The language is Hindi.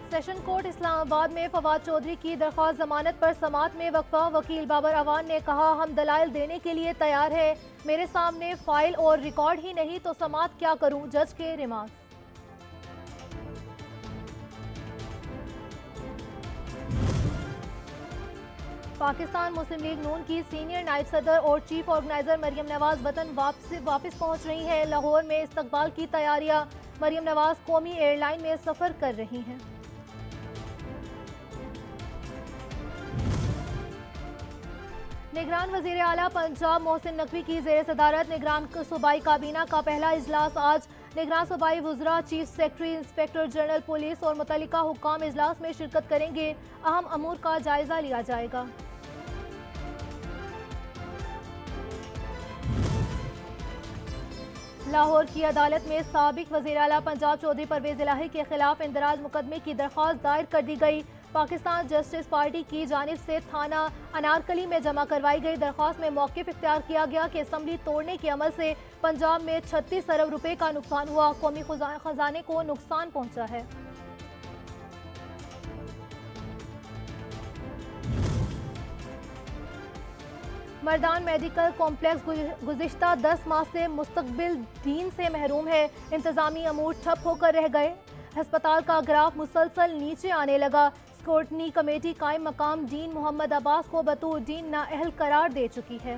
सेशन कोर्ट इस्लामाबाद में फवाद चौधरी की दरख्वास्त जमानत पर समाअत में वक्फा। वकील बाबर अवान ने कहा, हम दलाइल देने के लिए तैयार है। मेरे सामने फाइल और रिकॉर्ड ही नहीं तो समाअत क्या करूं। जज के रिमार्क्स। पाकिस्तान मुस्लिम लीग नून की सीनियर नायब सदर और चीफ ऑर्गेनाइजर मरियम नवाज वतन वापस पहुंच रही हैं। लाहौर में इस्तकबाल की तैयारियां। मरियम नवाज कौमी एयरलाइन में सफर कर रही हैं। निगरान वजीर आला पंजाब मोहसिन नकवी की जेर सदारत निगरान सूबाई काबीना का पहला इजलास आज। निगरान सूबाई वुज़रा, chief secretary, inspector general police और मुतल्लिका हुक्काम इजलास में शिरकत करेंगे। अहम अमूर का जायजा लिया जाएगा। लाहौर की अदालत में साबिक वज़ीर आला पंजाब चौधरी परवेज इलाही के खिलाफ इंदराज मुकदमे की दरख्वास्त दायर कर दी गई। पाकिस्तान जस्टिस पार्टी की जानिब से थाना अनारकली में जमा करवाई गई दरख्वास्त में मौक़िफ़ इख्तियार किया गया कि असम्बली तोड़ने के अमल से पंजाब में 36 अरब रुपए का नुकसान हुआ। कौमी खजाने को नुकसान पहुंचा है। मर्दान मेडिकल कॉम्प्लेक्स गुज़िश्ता 10 माह से मुस्तकबिल डीन से महरूम है। इंतजामी अमूर ठप होकर रह गए। अस्पताल का ग्राफ मुसलसल नीचे आने लगा। स्क्रूटनी कमेटी कायम मकाम डीन मोहम्मद अब्बास को बतौर डीन नाअहल करार दे चुकी है।